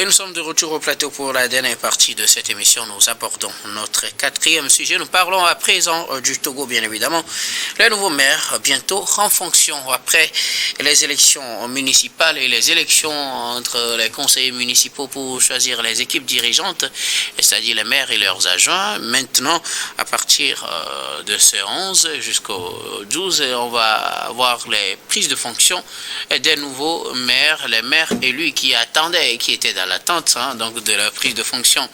Et nous sommes de retour au plateau pour la dernière partie de cette émission. Nous abordons notre quatrième sujet. Nous parlons à présent du Togo, bien évidemment. Le nouveau maire, bientôt en fonction après les élections municipales et les élections entre les conseillers municipaux pour choisir les équipes dirigeantes, c'est-à-dire les maires et leurs adjoints. Maintenant, à partir de ce 11 jusqu'au 12, on va avoir les prises de fonction des nouveaux maires, les maires élus qui attendaient et qui étaient dans l'attente donc de la prise de fonction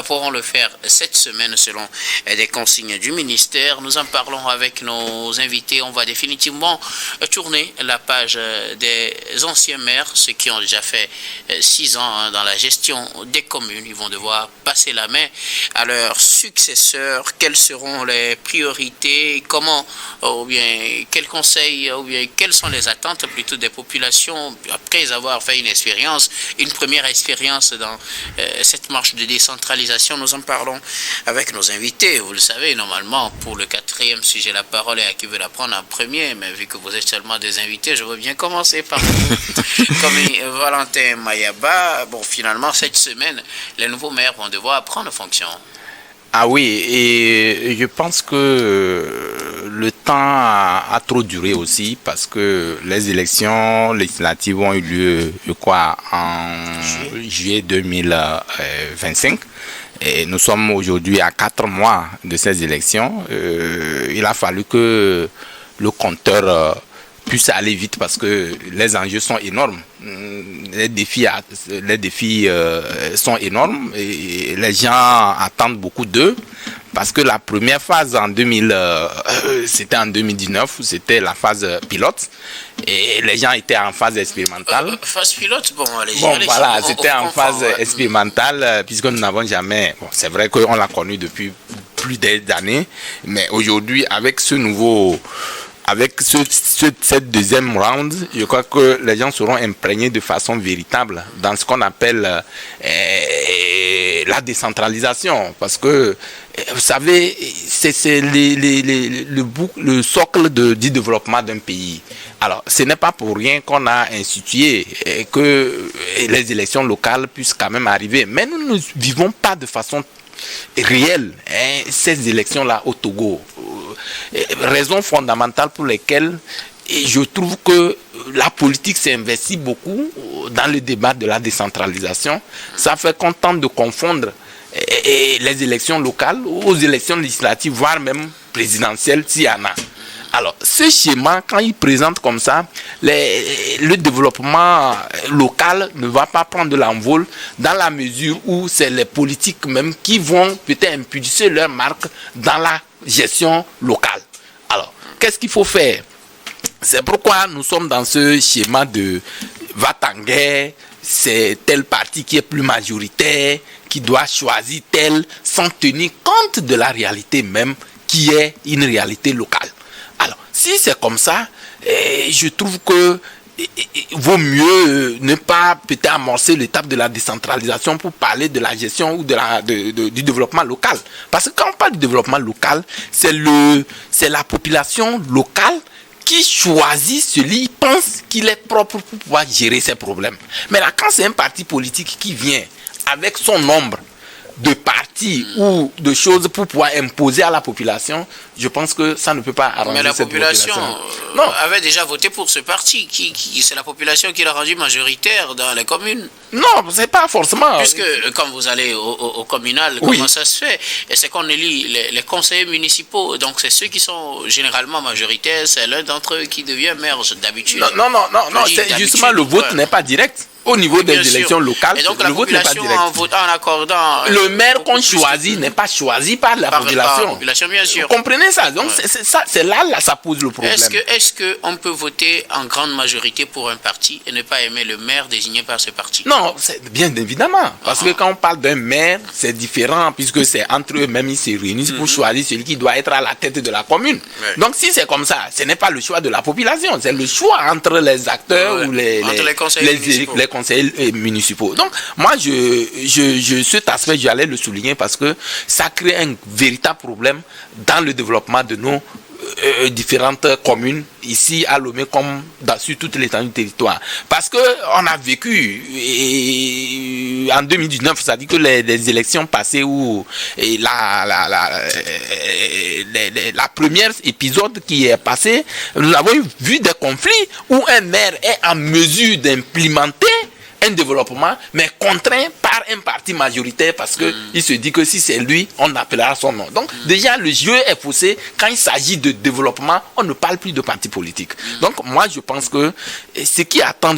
pourront le faire cette semaine selon des consignes du ministère. Nous en parlons avec nos invités. On va définitivement tourner la page des anciens maires, ceux qui ont déjà fait 6 ans dans la gestion des communes. Ils vont devoir passer la main à leurs successeurs. Quelles seront les priorités? Comment, ou bien quels conseils, ou bien quelles sont les attentes plutôt des populations après avoir fait une première expérience dans cette marche de décentralisation? Nous en parlons avec nos invités. Vous le savez, normalement, pour le quatrième sujet, la parole est à qui veut la prendre en premier, mais vu que vous êtes seulement des invités, je veux bien commencer par vous. Comme Valentin Mayaba, bon, finalement, cette semaine, les nouveaux maires vont devoir prendre fonction. Ah oui, et je pense que le temps a trop duré aussi parce que les élections législatives ont eu lieu, je crois, en juillet 2025. Et nous sommes aujourd'hui à 4 mois de ces élections. Il a fallu que le compteur puisse aller vite parce que les enjeux sont énormes. Les défis sont énormes et les gens attendent beaucoup d'eux parce que la première phase c'était en 2019, c'était la phase pilote et les gens étaient en phase expérimentale. Phase pilote, voilà, c'était en phase expérimentale puisque nous n'avons jamais, c'est vrai qu'on l'a connu depuis plus d'années, mais aujourd'hui avec cette deuxième round, je crois que les gens seront imprégnés de façon véritable dans ce qu'on appelle la décentralisation. Parce que, vous savez, c'est le socle du développement d'un pays. Alors, ce n'est pas pour rien qu'on a institué que les élections locales puissent quand même arriver. Mais nous ne vivons pas de façon réelle ces élections-là au Togo. Raison fondamentale pour lesquelles je trouve que la politique s'investit beaucoup dans le débat de la décentralisation. Ça fait qu'on tente de confondre les élections locales aux élections législatives, voire même présidentielles s'il y en a. Alors, ce schéma, quand il présente comme ça, le développement local ne va pas prendre de l'envol dans la mesure où c'est les politiques même qui vont peut-être impulser leur marque dans la gestion locale. Alors, qu'est-ce qu'il faut faire? C'est pourquoi nous sommes dans ce schéma de va-t-en-guerre, c'est tel parti qui est plus majoritaire, qui doit choisir tel, sans tenir compte de la réalité même, qui est une réalité locale. Alors, si c'est comme ça, je trouve que vaut mieux ne pas peut-être amorcer l'étape de la décentralisation pour parler de la gestion ou du développement local. Parce que quand on parle du développement local, c'est la population locale qui choisit celui qui pense qu'il est propre pour pouvoir gérer ses problèmes. Mais là, quand c'est un parti politique qui vient avec son nombre de partis ou de choses pour pouvoir imposer à la population, je pense que ça ne peut pas arranger cette population. Mais la population avait déjà voté pour ce parti. C'est la population qui l'a rendu majoritaire dans les communes. Non, c'est pas forcément. Puisque quand vous allez au communal, oui. Comment ça se fait? C'est qu'on élit les conseillers municipaux. Donc c'est ceux qui sont généralement majoritaires. C'est l'un d'entre eux qui devient maire d'habitude. Non, c'est justement le vote n'est pas direct. Au niveau des élections locales, et donc, le vote n'est pas direct. En accordant le maire qu'on choisit n'est pas choisi par la population. Bien sûr. Vous comprenez ça? Donc, c'est là, ça pose le problème. Est-ce qu'on peut voter en grande majorité pour un parti et ne pas aimer le maire désigné par ce parti? Non, bien évidemment. Parce que quand on parle d'un maire, c'est différent, puisque c'est entre eux-mêmes, ils se réunissent pour choisir celui qui doit être à la tête de la commune. Ouais. Donc, si c'est comme ça, ce n'est pas le choix de la population, c'est le choix entre les acteurs ou les conseillers municipaux. Donc, moi, cet aspect, j'allais le souligner parce que ça crée un véritable problème dans le développement de nos différentes communes ici à Lomé comme sur toute l'étendue du territoire. Parce que on a vécu en 2019, ça dit que les élections passées où la première épisode qui est passé, nous avons vu des conflits où un maire est en mesure d'implémenter un développement, mais contraint par un parti majoritaire parce que il se dit que si c'est lui, on appellera son nom. Donc déjà le jeu est faussé. Quand il s'agit de développement, on ne parle plus de parti politique. Donc moi je pense que ce qu'on attend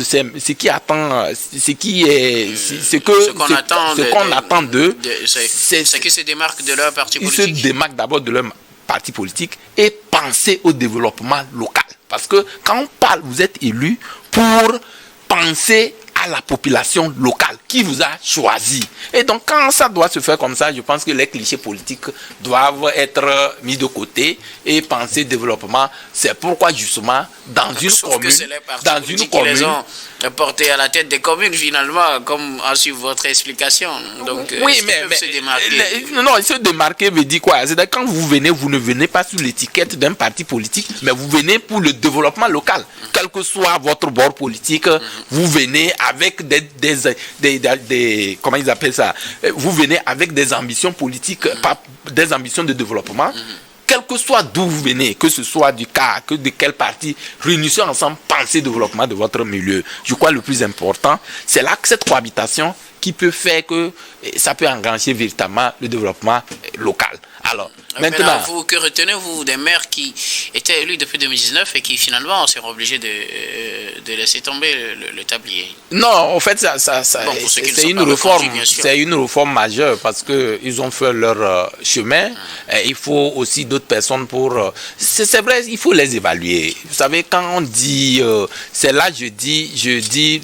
d'eux, c'est qu'ils se démarquent de leur parti politique. Ils se démarquent d'abord de leur parti politique et penser au développement local. Parce que quand on parle, vous êtes élu pour penser à la population locale qui vous a choisi. Et donc, quand ça doit se faire comme ça, je pense que les clichés politiques doivent être mis de côté et penser développement. C'est pourquoi, justement, dans une commune, qui les ont portés à la tête des communes, finalement, comme a su votre explication. Donc, oui, mais se démarquer. Non, se démarquer veut dire quoi? C'est-à-dire, quand vous venez, vous ne venez pas sous l'étiquette d'un parti politique, mais vous venez pour le développement local. Quel que soit votre bord politique, vous venez avec des comment ils appellent ça, vous venez avec des ambitions politiques, des ambitions de développement, quel que soit d'où vous venez, que ce soit du cas, que de quel parti, réunissez ensemble, pensez développement de votre milieu. Je crois que le plus important, c'est là que cette cohabitation qui peut faire que ça peut engager véritablement le développement local. Alors, maintenant que retenez-vous des maires qui étaient élus depuis 2019 et qui finalement seront obligés de laisser tomber le tablier? Non, en fait, c'est une réforme. C'est une réforme majeure parce que ils ont fait leur chemin. Il faut aussi d'autres personnes pour. C'est vrai, il faut les évaluer. Vous savez, quand on dit, c'est là je dis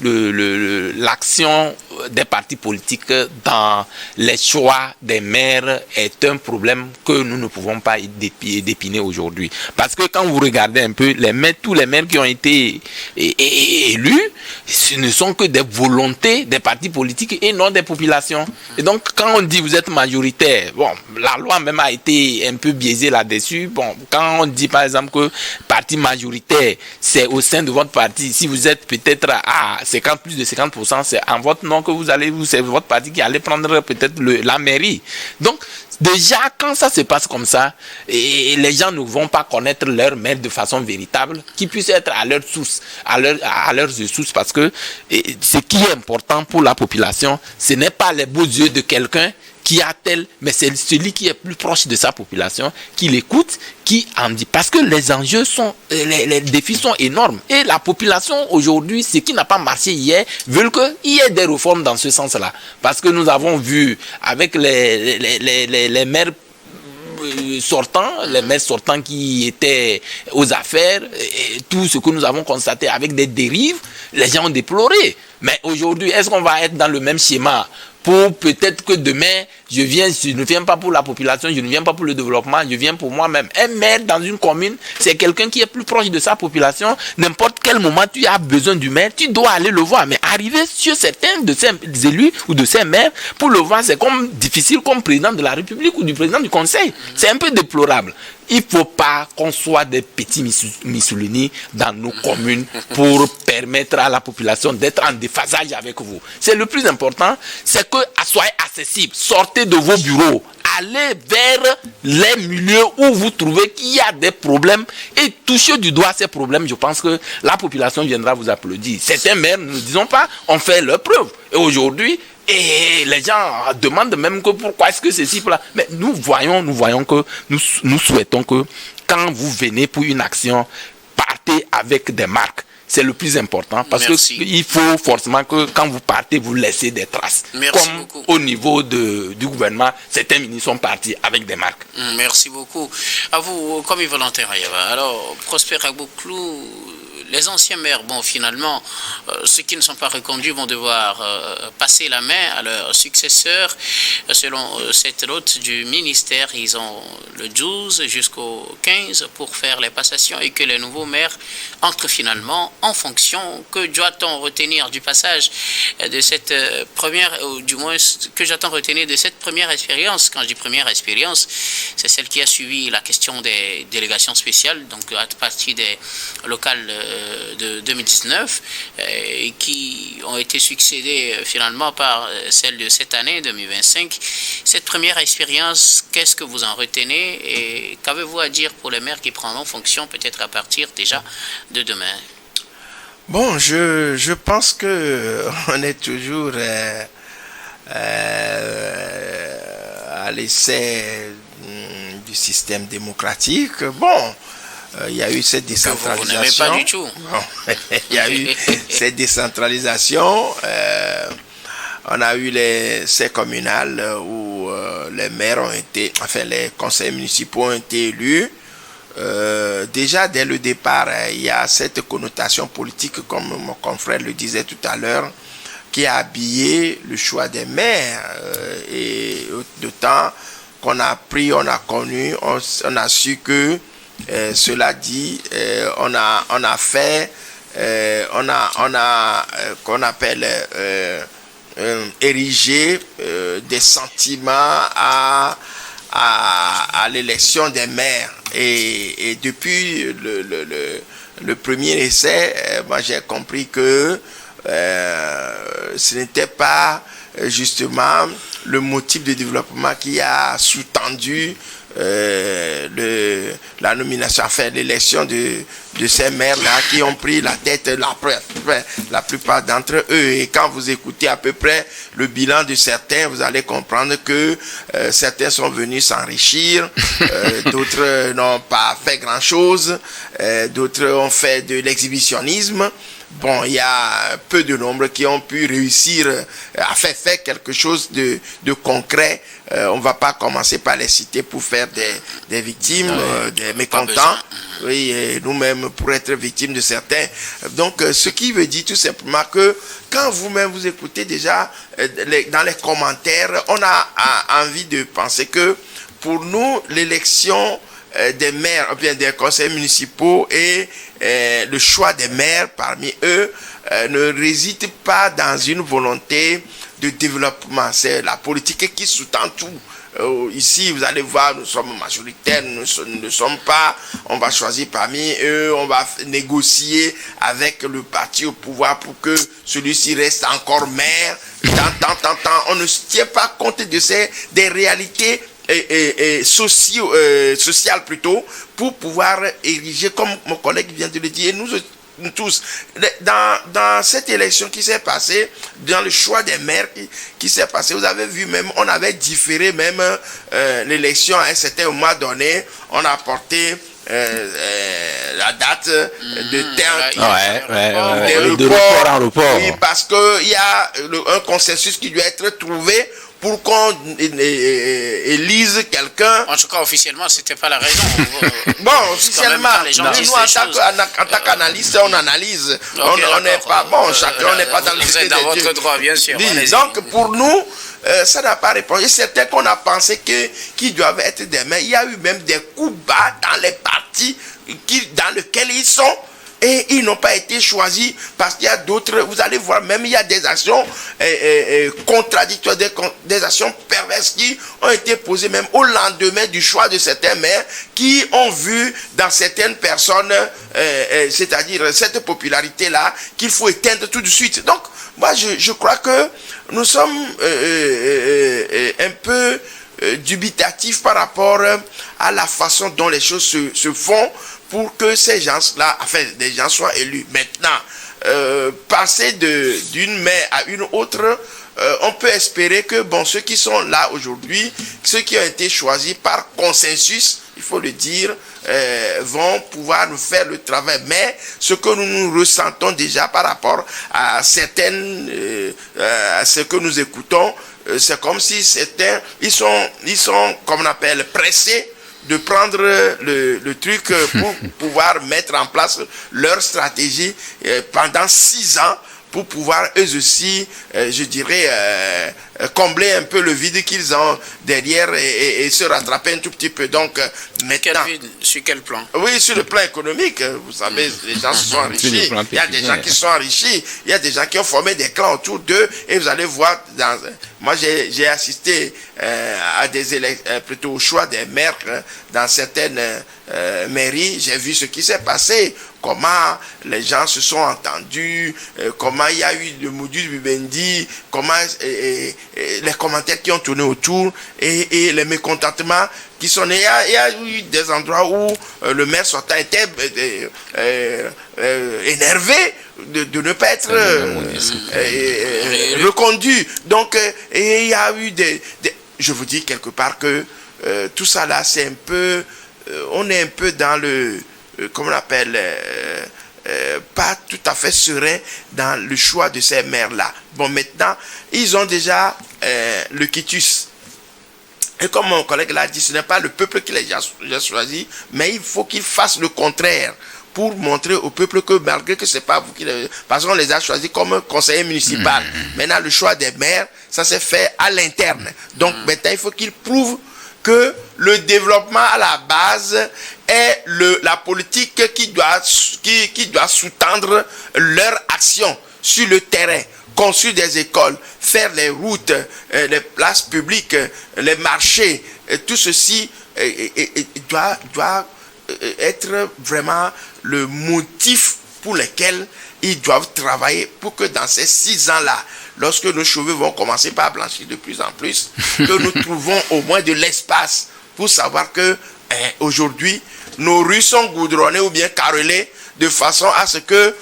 l'action des partis politiques dans les choix des maires est un problème que nous ne pouvons pas dépiner aujourd'hui. Parce que quand vous regardez un peu tous les maires qui ont été élus, ce ne sont que des volontés des partis politiques et non des populations. Et donc, quand on dit vous êtes majoritaire, bon, la loi même a été un peu biaisée là-dessus. Bon, quand on dit par exemple que parti majoritaire, c'est au sein de votre parti, si vous êtes peut-être à plus de 50%, c'est en votre nom que c'est votre parti qui allait prendre peut-être la mairie. Donc, déjà, quand ça se passe comme ça, et les gens ne vont pas connaître leur maire de façon véritable, qui puisse être à leur source, à leurs sources, parce que ce qui est important pour la population, ce n'est pas les beaux yeux de quelqu'un qui a mais c'est celui qui est plus proche de sa population, qui l'écoute, qui en dit. Parce que les enjeux les défis sont énormes. Et la population aujourd'hui, ce qui n'a pas marché hier, veut qu'il y ait des réformes dans ce sens-là. Parce que nous avons vu avec les maires sortants, les maires sortants qui étaient aux affaires, et tout ce que nous avons constaté avec des dérives, les gens ont déploré. Mais aujourd'hui, est-ce qu'on va être dans le même schéma pour peut-être que demain, je ne viens pas pour la population, je ne viens pas pour le développement, je viens pour moi-même. Un maire dans une commune, c'est quelqu'un qui est plus proche de sa population. N'importe quel moment tu as besoin du maire, tu dois aller le voir. Mais arriver sur certains de ces élus ou de ces maires, pour le voir, c'est comme difficile comme président de la République ou du président du Conseil. C'est un peu déplorable. Il ne faut pas qu'on soit des petits Missoulini dans nos communes pour permettre à la population d'être en déphasage avec vous. C'est le plus important, c'est que soyez accessibles, sortez de vos bureaux, allez vers les milieux où vous trouvez qu'il y a des problèmes et touchez du doigt ces problèmes. Je pense que la population viendra vous applaudir. Certains maires, ne disons pas, ont fait leur preuve. Et aujourd'hui, et les gens demandent même que pourquoi est-ce que ceci, là. Mais nous voyons que nous souhaitons que quand vous venez pour une action, partez avec des marques. C'est le plus important parce qu'il faut forcément que quand vous partez, vous laissez des traces. Comme beaucoup. Au niveau du gouvernement, certains ministres sont partis avec des marques. Merci beaucoup. À vous, comme volontaire. Alors, Prosper Agbo-Clou, les anciens maires, bon, finalement, ceux qui ne sont pas reconduits vont devoir passer la main à leurs successeurs. Selon cette note du ministère, ils ont le 12 jusqu'au 15 pour faire les passations et que les nouveaux maires entrent finalement en fonction. Que doit-on retenir du passage de cette première, ou du moins que j'attends retenir de cette première expérience? Quand je dis première expérience, c'est celle qui a suivi la question des délégations spéciales, donc à partir des locales de 2019, qui ont été succédées finalement par celle de cette année 2025. Cette première expérience, qu'est-ce que vous en retenez et qu'avez-vous à dire pour les maires qui prendront fonction peut-être à partir déjà de demain? Bon, je pense que on est toujours à l'essai du système démocratique. Bon, il y a eu cette décentralisation. Vous n'aimez pas du tout. Bon, il y a eu cette décentralisation. On a eu ces communales où les maires ont été, enfin les conseils municipaux ont été élus. Déjà dès le départ, il y a cette connotation politique, comme mon confrère le disait tout à l'heure, qui a habillé le choix des maires. Et d'autant qu'on a appris, on a connu, on a su que, cela dit, on a fait, qu'on appelle ériger des sentiments à l'élection des maires. Et depuis le premier essai, moi j'ai compris que ce n'était pas justement le motif de développement qui a sous-tendu la nomination, enfin l'élection de ces maires-là qui ont pris la tête, la plupart d'entre eux. Et quand vous écoutez à peu près le bilan de certains, vous allez comprendre que certains sont venus s'enrichir, d'autres n'ont pas fait grand-chose, d'autres ont fait de l'exhibitionnisme. Bon, il y a peu de nombres qui ont pu réussir à faire quelque chose de concret. On ne va pas commencer par les citer pour faire des victimes, des mécontents. Oui, et nous-mêmes pour être victimes de certains. Donc, ce qui veut dire tout simplement que quand vous-même vous écoutez déjà dans les commentaires, on a envie de penser que pour nous, l'élection des maires, ou bien des conseils municipaux et le choix des maires parmi eux ne réside pas dans une volonté de développement. C'est la politique qui sous-tend tout. Ici, vous allez voir, nous sommes majoritaires, nous ne sommes pas, on va choisir parmi eux, on va négocier avec le parti au pouvoir pour que celui-ci reste encore maire. On ne tient pas compte de des réalités sociales plutôt, pour pouvoir ériger, comme mon collègue vient de le dire, nous tous, dans cette élection qui s'est passée, dans le choix des maires qui s'est passé, vous avez vu même, on avait différé même l'élection à un certain moment donné, on a porté la date de report en report. Oui, parce que il y a un consensus qui doit être trouvé pour qu'on élise quelqu'un. En tout cas, officiellement, c'était pas la raison. Bon, officiellement, nous, en tant qu'analyste, on analyse. Okay, on n'est pas, bon, chacun n'est pas dans le vous êtes dans votre droit, bien sûr. Donc, pour nous, ça n'a pas répondu. C'était qu'on a pensé qu'ils doivent être des maires. Il y a eu même des coups bas dans les partis dans lesquels ils sont. Et ils n'ont pas été choisis parce qu'il y a d'autres, vous allez voir, même il y a des actions contradictoires, des actions perverses qui ont été posées même au lendemain du choix de certains maires qui ont vu dans certaines personnes, c'est-à-dire cette popularité-là, qu'il faut éteindre tout de suite. Donc, moi, je crois que nous sommes un peu dubitatifs par rapport à la façon dont les choses se font pour que ces gens-là, enfin, des gens soient élus. Maintenant, passer d'une maire à une autre, on peut espérer que, bon, ceux qui sont là aujourd'hui, ceux qui ont été choisis par consensus, il faut le dire, vont pouvoir nous faire le travail. Mais ce que nous ressentons déjà par rapport à certaines, à ce que nous écoutons, c'est comme si ils sont, comme on appelle, pressés de prendre le truc pour pouvoir mettre en place leur stratégie pendant 6 ans pour pouvoir eux aussi, je dirais, combler un peu le vide qu'ils ont derrière et se rattraper un tout petit peu. Donc, maintenant... Sur quel plan? Oui, sur le plan économique, vous savez, les gens se sont enrichis. Il y a des gens qui sont enrichis, il y a des gens qui ont formé des clans autour d'eux, et vous allez voir, moi j'ai assisté à plutôt au choix des maires dans certaines mairies, j'ai vu ce qui s'est passé, comment les gens se sont entendus, comment il y a eu le modus vivendi, comment les commentaires qui ont tourné autour et les mécontentements qui sont nés. Il y a eu des endroits où le maire sortant était énervé de ne pas être reconduit. Donc, et il y a eu je vous dis quelque part que tout ça là, c'est un peu... on est un peu dans le... comment on appelle... pas tout à fait serein dans le choix de ces maires-là. Bon, maintenant, ils ont déjà le quitus. Et comme mon collègue l'a dit, ce n'est pas le peuple qui les a choisi, mais il faut qu'ils fassent le contraire pour montrer au peuple que malgré que ce n'est pas vous qui les... Parce qu'on les a choisis comme conseiller municipal. Maintenant, le choix des maires, ça s'est fait à l'interne. Donc, maintenant, il faut qu'ils prouvent que le développement à la base est la politique qui doit sous-tendre leur action sur le terrain. Construire des écoles, faire les routes, les places publiques, les marchés, tout ceci doit être vraiment le motif pour lequel ils doivent travailler pour que dans ces 6 ans-là, lorsque nos cheveux vont commencer par blanchir de plus en plus, que nous trouvons au moins de l'espace pour savoir que aujourd'hui, nos rues sont goudronnées ou bien carrelées de façon à ce que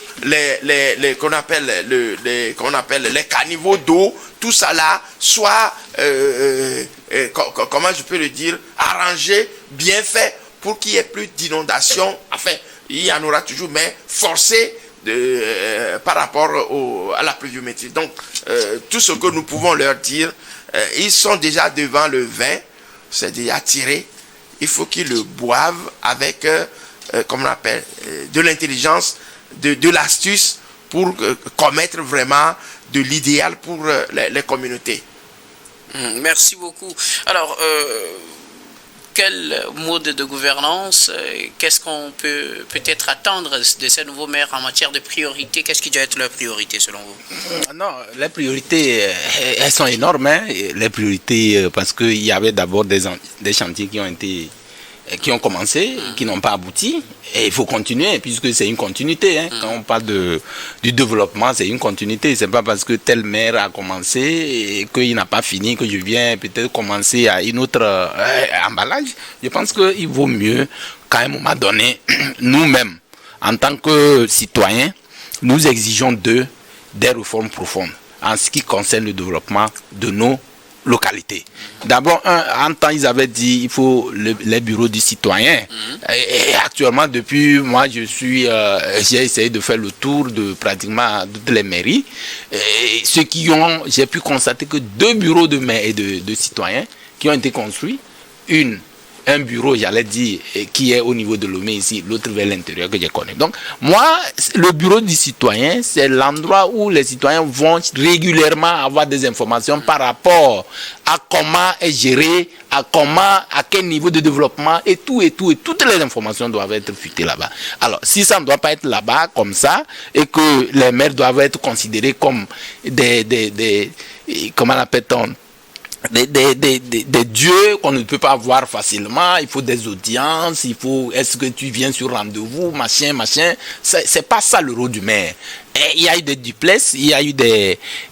qu'on appelle les caniveaux d'eau, tout ça là, soit, comment je peux le dire, arrangé, bien fait, pour qu'il n'y ait plus d'inondations. Enfin, il y en aura toujours, mais forcé par rapport à la pluviométrie. Donc, tout ce que nous pouvons leur dire, ils sont déjà devant le vin, c'est déjà tiré. Il faut qu'ils le boivent avec, comment on appelle, de l'intelligence, de l'astuce pour commettre vraiment de l'idéal pour les communautés. Merci beaucoup. Alors, quel mode de gouvernance, qu'est-ce qu'on peut peut-être attendre de ces nouveaux maires en matière de priorité? Qu'est-ce qui doit être leur priorité selon vous? Non, les priorités, elles sont énormes. Hein. Les priorités, parce qu'il y avait d'abord des chantiers qui ont commencé, qui n'ont pas abouti. Et il faut continuer, puisque c'est une continuité. Hein. Quand on parle du développement, c'est une continuité. C'est pas parce que tel maire a commencé et qu'il n'a pas fini que je viens peut-être commencer à une autre emballage. Je pense qu'il vaut mieux qu'à un moment donné, nous-mêmes, en tant que citoyens, nous exigeons des réformes profondes en ce qui concerne le développement de nos localité. D'abord, en temps, ils avaient dit il faut les bureaux du citoyen. Et actuellement, depuis moi, j'ai essayé de faire le tour de pratiquement toutes les mairies. Et j'ai pu constater que 2 bureaux de maires et de citoyens qui ont été construits. Un bureau, j'allais dire, qui est au niveau de Lomé ici, l'autre vers l'intérieur que je connais. Donc, moi, le bureau du citoyen, c'est l'endroit où les citoyens vont régulièrement avoir des informations par rapport à comment est géré, à quel niveau de développement et toutes les informations doivent être futées là-bas. Alors, si ça ne doit pas être là-bas comme ça, et que les maires doivent être considérés comme comment l'appelle-t-on, des dieux qu'on ne peut pas voir facilement, il faut des audiences, est-ce que tu viens sur rendez-vous, machin, c'est pas ça le rôle du maire. Et il y a eu des duplesses, il y a eu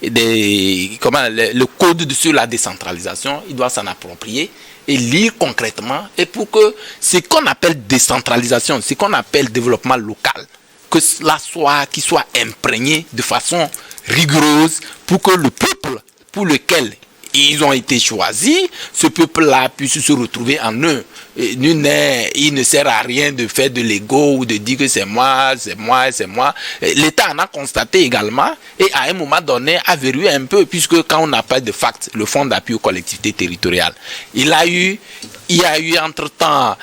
le code sur la décentralisation, il doit s'en approprier et lire concrètement, et pour que ce qu'on appelle décentralisation, ce qu'on appelle développement local, que cela qui soit imprégné de façon rigoureuse pour que le peuple pour lequel ils ont été choisis, ce peuple-là puisse se retrouver en eux. Et il ne sert à rien de faire de l'ego ou de dire que c'est moi, c'est moi, c'est moi. L'État en a constaté également et à un moment donné a verrouillé un peu, puisque quand on n'a pas de facts, le fonds d'appui aux collectivités territoriales, il y a eu entre-temps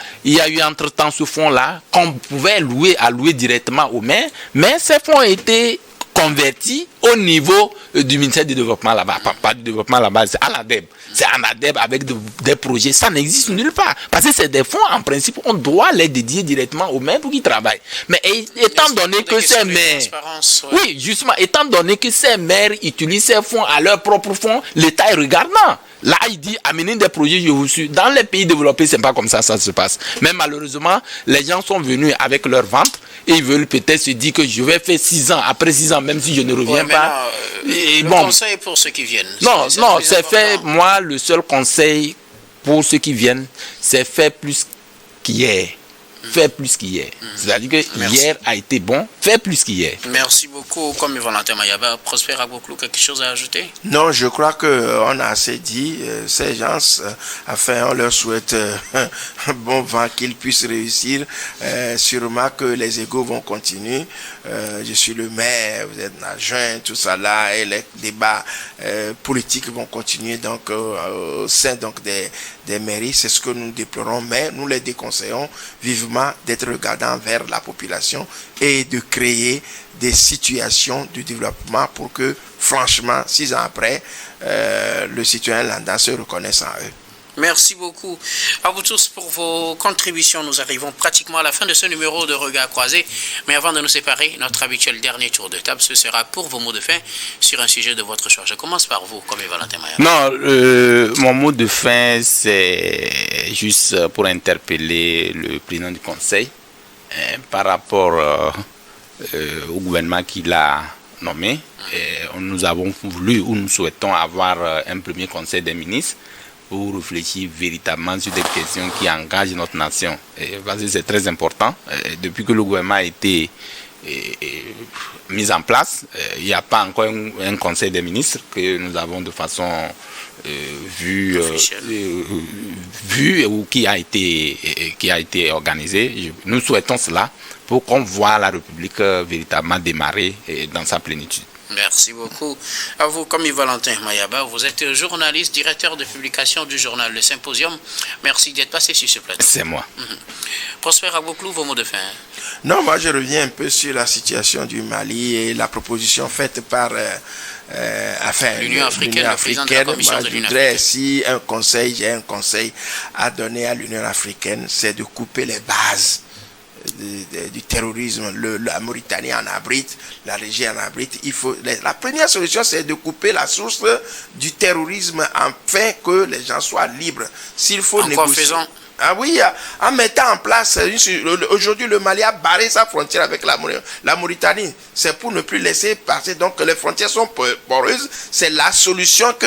ce fonds-là qu'on pouvait allouer directement aux maires, mais ces fonds ont été convertis au niveau du ministère du développement là-bas, pas du développement là-bas, c'est à l'ADEB. C'est en ADEB avec des projets, ça n'existe nulle part. Parce que c'est des fonds, en principe, on doit les dédier directement aux maires pour qu'ils travaillent. Mais étant donné que ces maires, oui, justement, étant donné que ces maires utilisent ces fonds à leurs propres fonds, l'État est regardant. Là, il dit, amenez des projets, je vous suis. Dans les pays développés, c'est pas comme ça se passe. Mais malheureusement, les gens sont venus avec leur ventre et ils veulent peut-être se dire que je vais faire 6 ans, après 6 ans, même si je ne reviens pas. Le conseil pour ceux qui viennent. Non, c'est fait, moi, le seul conseil pour ceux qui viennent, c'est faire plus qu'hier. Faire plus qu'hier. C'est-à-dire que hier a été bon, faire plus qu'hier. Merci beaucoup. Comme Valentin Mayaba, Prosper Agboklou, quelque chose à ajouter? Non, je crois qu'on a assez dit. Ces gens, enfin, on leur souhaite un bon vent, qu'ils puissent réussir. Sûrement que les égos vont continuer. Je suis le maire, vous êtes l'adjoint, tout ça là, et les débats politiques vont continuer donc au sein donc des mairies. C'est ce que nous déplorons, mais nous les déconseillons vivement d'être regardants vers la population et de créer des situations de développement pour que, franchement, 6 ans après, le citoyen lambda se reconnaisse en eux. Merci beaucoup à vous tous pour vos contributions. Nous arrivons pratiquement à la fin de ce numéro de Regard Croisé. Mais avant de nous séparer, notre habituel dernier tour de table, ce sera pour vos mots de fin sur un sujet de votre choix. Je commence par vous, comme Valentin Maya. Non, mon mot de fin, c'est juste pour interpeller le président du Conseil par rapport au gouvernement qu'il a nommé. Nous avons voulu ou nous souhaitons avoir un premier Conseil des ministres pour réfléchir véritablement sur des questions qui engagent notre nation. Parce que c'est très important. Depuis que le gouvernement a été mis en place, il n'y a pas encore un conseil des ministres que nous avons de façon vue ou qui a été organisé. Nous souhaitons cela pour qu'on voit la République véritablement démarrer dans sa plénitude. Merci beaucoup. À vous, comme Valentin Mayaba, vous êtes journaliste, directeur de publication du journal Le Symposium. Merci d'être passé sur ce plateau. C'est moi. Prosper Agboklou, vos mots de fin. Non, moi je reviens un peu sur la situation du Mali et la proposition faite par l'Union africaine, le président de la Commission de l'Union africaine. Si j'ai un conseil à donner à l'Union africaine, c'est de couper les bases du terrorisme. La Mauritanie en abrite, la région en abrite. La première solution, c'est de couper la source du terrorisme afin que les gens soient libres. S'il faut négocier. Ah oui, en mettant en place, aujourd'hui le Mali a barré sa frontière avec la Mauritanie. C'est pour ne plus laisser passer. Donc les frontières sont poreuses. C'est la solution que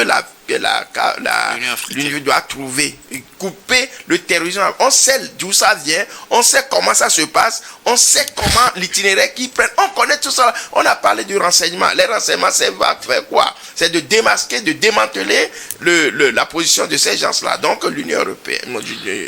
l'Union doit trouver. Couper le terrorisme. On sait d'où ça vient. On sait comment ça se passe. On sait comment l'itinéraire qu'ils prennent. On connaît tout ça. On a parlé du renseignement. Les renseignements, c'est va faire quoi? C'est de démasquer, de démanteler la position de ces gens-là. Donc l'Union européenne,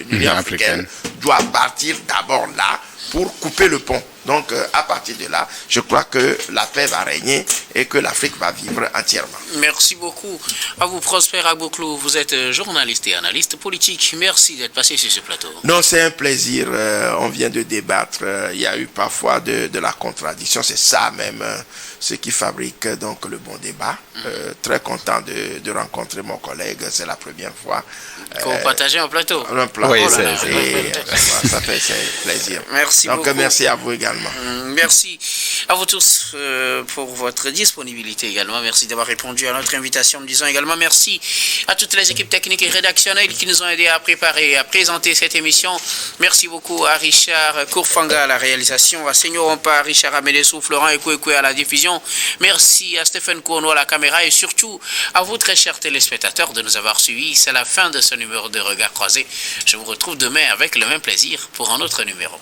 l'Union africaine doit partir d'abord là pour couper le pont. Donc, à partir de là, je crois que la paix va régner et que l'Afrique va vivre entièrement. Merci beaucoup. À vous, Prosper Agboklou. Vous êtes journaliste et analyste politique. Merci d'être passé sur ce plateau. Non, c'est un plaisir. On vient de débattre. Il y a eu parfois de la contradiction. C'est ça même ce qui fabrique donc le bon débat. Très content de rencontrer mon collègue. C'est la première fois. Pour partager un plateau. Oui, ça fait plaisir. Merci beaucoup. Donc, merci à vous également. Merci à vous tous pour votre disponibilité également. Merci d'avoir répondu à notre invitation. Nous disons également merci à toutes les équipes techniques et rédactionnelles qui nous ont aidés à préparer et à présenter cette émission. Merci beaucoup à Richard Kourfanga à la réalisation, à Seigneur Ompa, à Richard Amédessou, Florent Ekouekoué à la diffusion. Merci à Stéphane Kourno à la caméra et surtout à vous très chers téléspectateurs de nous avoir suivis. C'est la fin de ce numéro de Regard Croisé. Je vous retrouve demain avec le même plaisir pour un autre numéro.